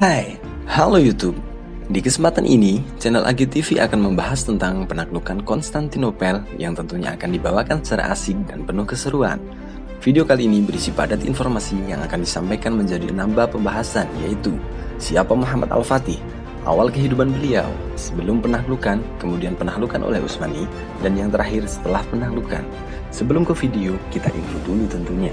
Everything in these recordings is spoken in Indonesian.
Hai, halo YouTube. Di kesempatan ini, channel AGTV akan membahas tentang penaklukan Konstantinopel yang tentunya akan dibawakan secara asik dan penuh keseruan. Video kali ini berisi padat informasi yang akan disampaikan menjadi nambah pembahasan, yaitu siapa Muhammad Al-Fatih, awal kehidupan beliau, sebelum penaklukan, kemudian penaklukan oleh Utsmani, dan yang terakhir setelah penaklukan. Sebelum ke video, kita intro dulu tentunya.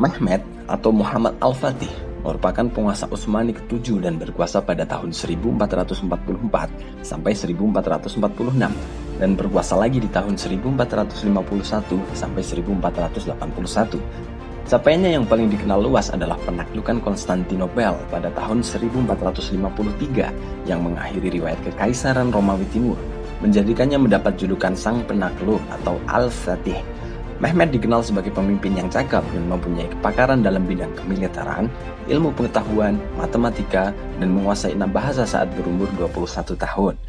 Mehmed atau Muhammad Al-Fatih merupakan penguasa Utsmani ke-7 dan berkuasa pada tahun 1444 sampai 1446 dan berkuasa lagi di tahun 1451 sampai 1481. Capaiannya yang paling dikenal luas adalah penaklukan Konstantinopel pada tahun 1453 yang mengakhiri riwayat Kekaisaran Romawi Timur, menjadikannya mendapat julukan Sang Penakluk atau Al-Fatih. Mehmed dikenal sebagai pemimpin yang cakap dan mempunyai kepakaran dalam bidang kemiliteran, ilmu pengetahuan, matematika, dan menguasai 6 bahasa saat berumur 21 tahun.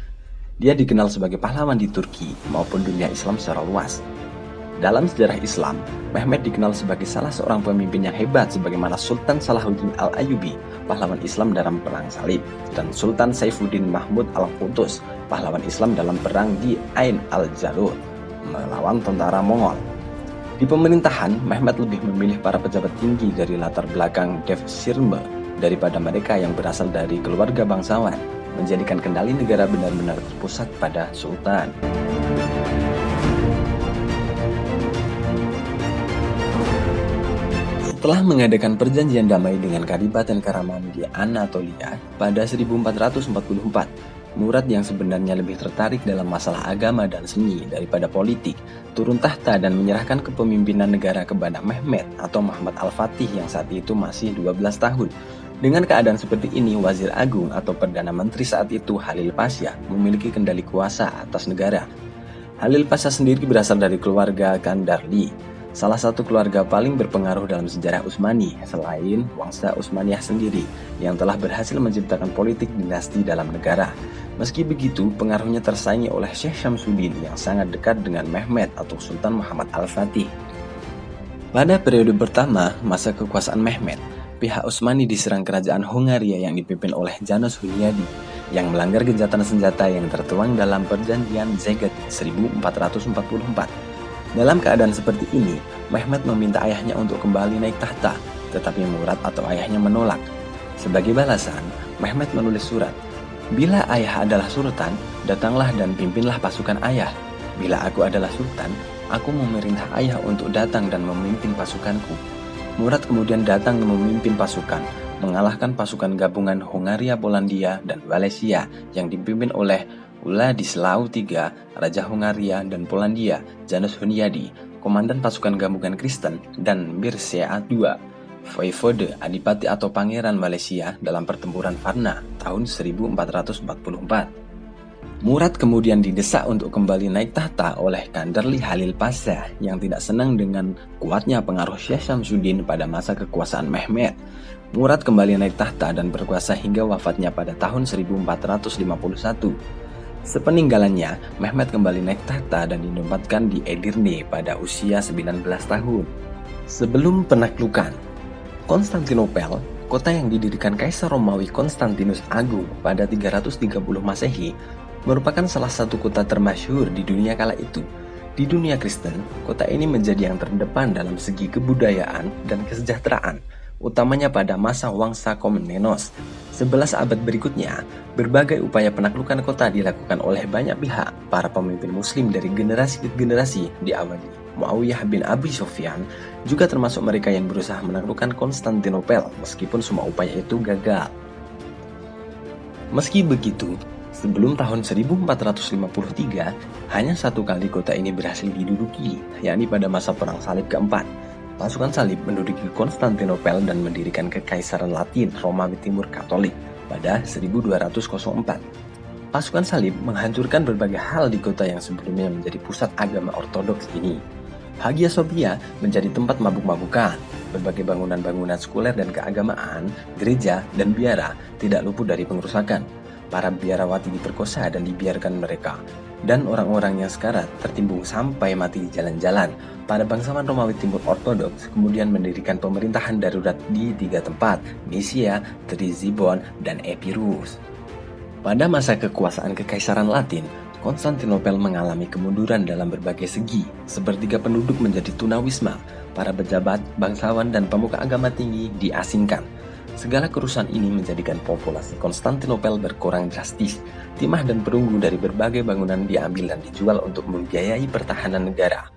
Dia dikenal sebagai pahlawan di Turki maupun dunia Islam secara luas. Dalam sejarah Islam, Mehmed dikenal sebagai salah seorang pemimpin yang hebat sebagaimana Sultan Salahuddin Al-Ayyubi, pahlawan Islam dalam Perang Salib, dan Sultan Saifuddin Mahmud Al-Qutuz, pahlawan Islam dalam Perang di Ain al-Jalut, melawan tentara Mongol. Di pemerintahan, Mehmed lebih memilih para pejabat tinggi dari latar belakang Devshirme daripada mereka yang berasal dari keluarga bangsawan, menjadikan kendali negara benar-benar terpusat pada Sultan. Setelah mengadakan perjanjian damai dengan Kadipaten Karaman di Anatolia pada 1444, Murad yang sebenarnya lebih tertarik dalam masalah agama dan seni daripada politik, turun tahta dan menyerahkan kepemimpinan negara kepada Mehmed atau Muhammad Al-Fatih yang saat itu masih 12 tahun. Dengan keadaan seperti ini, Wazir Agung atau Perdana Menteri saat itu Halil Pasha memiliki kendali kuasa atas negara. Halil Pasha sendiri berasal dari keluarga Kandarli, salah satu keluarga paling berpengaruh dalam sejarah Utsmani selain Wangsa Utsmaniyah sendiri yang telah berhasil menciptakan politik dinasti dalam negara. Meski begitu, pengaruhnya tersaingi oleh Syekh Syamsuddin yang sangat dekat dengan Mehmed atau Sultan Muhammad Al-Fatih. Pada periode pertama masa kekuasaan Mehmed, pihak Utsmani diserang kerajaan Hongaria yang dipimpin oleh Janos Hunyadi yang melanggar gencatan senjata yang tertuang dalam perjanjian Szeged 1444. Dalam keadaan seperti ini, Mehmed meminta ayahnya untuk kembali naik tahta, tetapi Murad atau ayahnya menolak. Sebagai balasan, Mehmed menulis surat, "Bila ayah adalah sultan, datanglah dan pimpinlah pasukan ayah. Bila aku adalah sultan, aku memerintah ayah untuk datang dan memimpin pasukanku." Murad kemudian datang dan memimpin pasukan, mengalahkan pasukan gabungan Hongaria, Polandia, dan Walesia yang dipimpin oleh Władysław III, Raja Hongaria dan Polandia, Janos Hunyadi, komandan pasukan gabungan Kristen, dan Mircea II, Voivode Adipati atau Pangeran Walesia dalam pertempuran Varna tahun 1444. Murad kemudian didesak untuk kembali naik tahta oleh Kandarli Halil Pasha yang tidak senang dengan kuatnya pengaruh Syekh Syamsuddin pada masa kekuasaan Mehmed. Murad kembali naik tahta dan berkuasa hingga wafatnya pada tahun 1451. Sepeninggalannya, Mehmed kembali naik tahta dan ditempatkan di Edirne pada usia 19 tahun. Sebelum penaklukan, Konstantinopel, kota yang didirikan Kaisar Romawi Konstantinus Agung pada 330 Masehi, merupakan salah satu kota termasyhur di dunia kala itu. Di dunia Kristen, kota ini menjadi yang terdepan dalam segi kebudayaan dan kesejahteraan, utamanya pada masa Wangsa Komnenos. 11 abad berikutnya, berbagai upaya penaklukan kota dilakukan oleh banyak pihak. Para pemimpin muslim dari generasi ke generasi diawali Muawiyah bin Abi Sufyan juga termasuk mereka yang berusaha menaklukkan Konstantinopel meskipun semua upaya itu gagal. Meski begitu, sebelum tahun 1453, hanya satu kali kota ini berhasil diduduki, yakni pada masa Perang Salib keempat. Pasukan salib menduduki Konstantinopel dan mendirikan Kekaisaran Latin Romawi Timur Katolik pada 1204. Pasukan salib menghancurkan berbagai hal di kota yang sebelumnya menjadi pusat agama ortodoks ini. Hagia Sophia menjadi tempat mabuk-mabukan. Berbagai bangunan-bangunan sekuler dan keagamaan, gereja, dan biara tidak luput dari pengerusakan. Para biarawati diperkosa dan dibiarkan mereka. Dan orang-orang yang sekarat tertimbun sampai mati di jalan-jalan. Para bangsawan Romawi Timur Ortodoks kemudian mendirikan pemerintahan darurat di 3 tempat, Mysia, Trizibon, dan Epirus. Pada masa kekuasaan Kekaisaran Latin, Konstantinopel mengalami kemunduran dalam berbagai segi. Sepertiga penduduk menjadi tunawisma, para pejabat, bangsawan, dan pemuka agama tinggi diasingkan. Segala kerusuhan ini menjadikan populasi Konstantinopel berkurang drastis. Timah dan perunggu dari berbagai bangunan diambil dan dijual untuk membiayai pertahanan negara.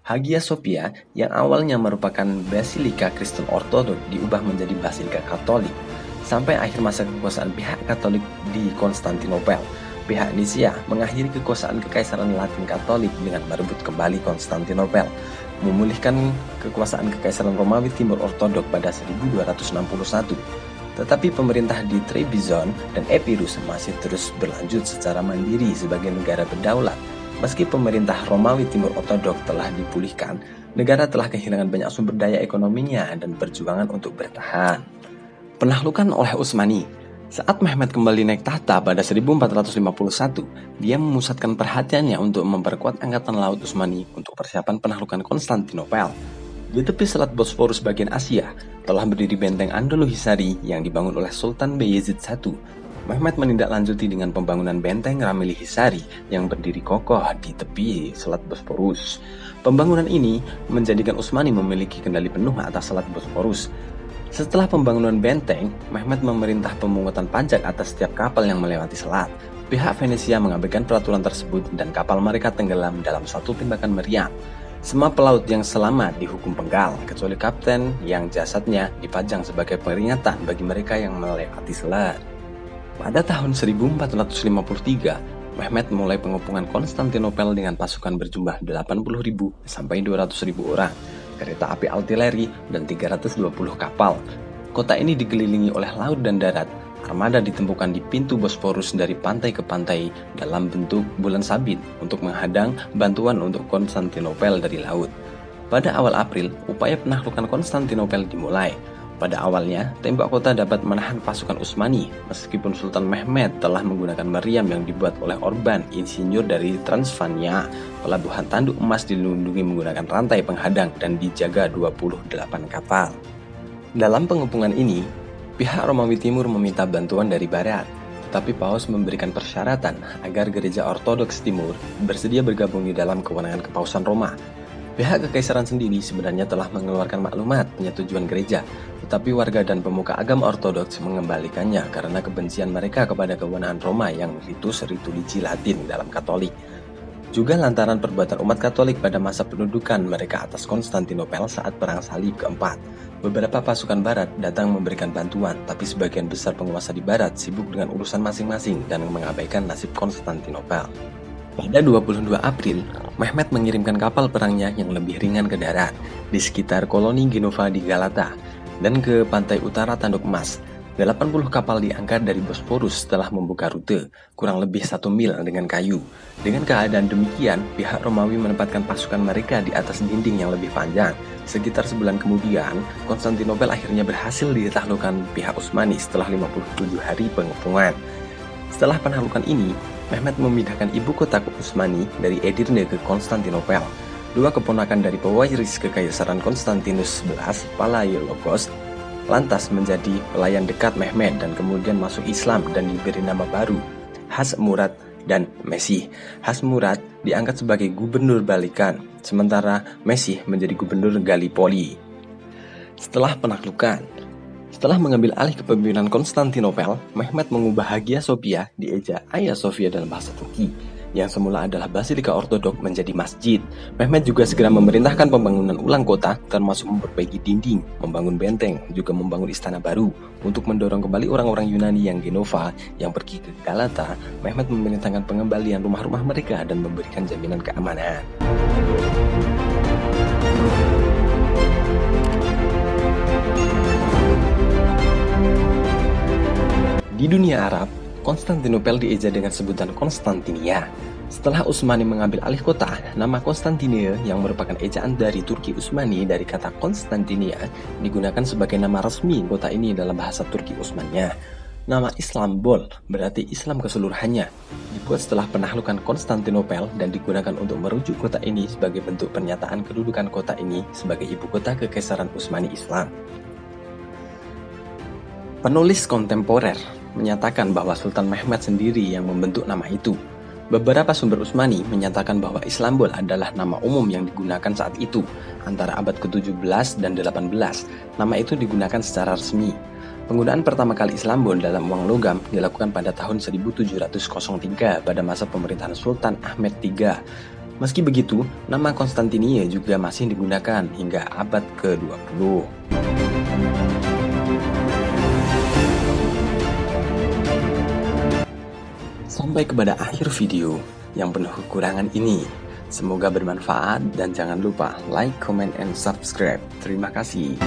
Hagia Sophia yang awalnya merupakan Basilika Kristen Ortodok diubah menjadi Basilika Katolik. Sampai akhir masa kekuasaan pihak Katolik di Konstantinopel, pihak Nisia mengakhiri kekuasaan Kekaisaran Latin Katolik dengan merebut kembali Konstantinopel, memulihkan kekuasaan Kekaisaran Romawi Timur Ortodok pada 1261. Tetapi pemerintah di Trebizond dan Epirus masih terus berlanjut secara mandiri sebagai negara berdaulat. Meski pemerintah Romawi Timur Ortodok telah dipulihkan, negara telah kehilangan banyak sumber daya ekonominya dan perjuangan untuk bertahan. Penaklukan oleh Utsmani. Saat Mehmed kembali naik tahta pada 1451, dia memusatkan perhatiannya untuk memperkuat angkatan laut Utsmani untuk persiapan penaklukan Konstantinopel. Di tepi Selat Bosporus bagian Asia, telah berdiri benteng Andaluhisari yang dibangun oleh Sultan Bayezid I. Mehmed menindaklanjuti dengan pembangunan benteng Ramillihisari yang berdiri kokoh di tepi Selat Bosporus. Pembangunan ini menjadikan Utsmani memiliki kendali penuh atas Selat Bosporus. Setelah pembangunan benteng, Mehmed memerintah pemungutan pajak atas setiap kapal yang melewati selat. Pihak Venesia mengabaikan peraturan tersebut dan kapal mereka tenggelam dalam suatu tembakan meriam. Semua pelaut yang selamat dihukum penggal, kecuali kapten yang jasadnya dipajang sebagai peringatan bagi mereka yang melewati selat. Pada tahun 1453, Mehmed mulai pengepungan Konstantinopel dengan pasukan berjumlah 80.000 sampai 200.000 orang. Kereta api artileri, dan 320 kapal. Kota ini dikelilingi oleh laut dan darat. Armada ditemukan di pintu Bosporus dari pantai ke pantai dalam bentuk bulan sabit untuk menghadang bantuan untuk Konstantinopel dari laut. Pada awal April, upaya penaklukan Konstantinopel dimulai. Pada awalnya, tembok kota dapat menahan pasukan Utsmani, meskipun Sultan Mehmed telah menggunakan meriam yang dibuat oleh Orban, insinyur dari Transylvania. Pelabuhan tanduk emas dilindungi menggunakan rantai penghadang dan dijaga 28 kapal. Dalam pengepungan ini, pihak Romawi Timur meminta bantuan dari Barat, tetapi Paus memberikan persyaratan agar Gereja Ortodoks Timur bersedia bergabung di dalam kewenangan Kepausan Roma. Pihak Kekaisaran sendiri sebenarnya telah mengeluarkan maklumat penyetujuan gereja, tetapi warga dan pemuka agama Ortodoks mengembalikannya karena kebencian mereka kepada kewenangan Roma yang ritus-ritu lici Latin dalam Katolik. Juga lantaran perbuatan umat Katolik pada masa pendudukan mereka atas Konstantinopel saat Perang Salib keempat. Beberapa pasukan Barat datang memberikan bantuan, tapi sebagian besar penguasa di Barat sibuk dengan urusan masing-masing dan mengabaikan nasib Konstantinopel. Pada 22 April, Mehmed mengirimkan kapal perangnya yang lebih ringan ke darat di sekitar koloni Genova di Galata dan ke pantai utara Tanduk Emas. 80 kapal diangkat dari Bosporus setelah membuka rute, kurang lebih 1 mil dengan kayu. Dengan keadaan demikian, pihak Romawi menempatkan pasukan mereka di atas dinding yang lebih panjang. Sekitar sebulan kemudian, Konstantinopel akhirnya berhasil ditaklukkan pihak Utsmani setelah 57 hari pengepungan. Setelah penaklukan ini, Mehmed memindahkan ibu kota Utsmani dari Edirne ke Konstantinopel. Dua keponakan dari pewaris Kekaisaran Konstantinus XI, Palaiologos, lantas menjadi pelayan dekat Mehmed dan kemudian masuk Islam dan diberi nama baru, Hasmurad dan Mesih. Hasmurad diangkat sebagai gubernur Balikan, sementara Mesih menjadi gubernur Gallipoli. Setelah mengambil alih kepemimpinan Konstantinopel, Mehmed mengubah Hagia Sophia dieja Hagia Sophia dalam bahasa Turki, yang semula adalah Basilika Ortodok menjadi masjid. Mehmed juga segera memerintahkan pembangunan ulang kota, termasuk memperbaiki dinding, membangun benteng, juga membangun istana baru. Untuk mendorong kembali orang-orang Yunani yang Genova yang pergi ke Galata, Mehmed memerintahkan pengembalian rumah-rumah mereka dan memberikan jaminan keamanan. Di dunia Arab, Konstantinopel dieja dengan sebutan Konstantinia. Setelah Utsmani mengambil alih kota, nama Konstantinia yang merupakan ejaan dari Turki Utsmani dari kata Konstantinia digunakan sebagai nama resmi kota ini dalam bahasa Turki Utsmaniyah. Nama Istanbul berarti Islam keseluruhannya, dibuat setelah penaklukan Konstantinopel dan digunakan untuk merujuk kota ini sebagai bentuk pernyataan kedudukan kota ini sebagai ibu kota Kekaisaran Utsmani Islam. Penulis kontemporer menyatakan bahwa Sultan Mehmed sendiri yang membentuk nama itu. Beberapa sumber Utsmani menyatakan bahwa Istanbul adalah nama umum yang digunakan saat itu, antara abad ke-17 dan 18. Nama itu digunakan secara resmi. Penggunaan pertama kali Istanbul dalam uang logam dilakukan pada tahun 1703 pada masa pemerintahan Sultan Ahmed III. Meski begitu, nama Konstantinia juga masih digunakan hingga abad ke-20. Sampai kepada akhir video yang penuh kekurangan ini. Semoga bermanfaat dan jangan lupa like, comment, and subscribe. Terima kasih.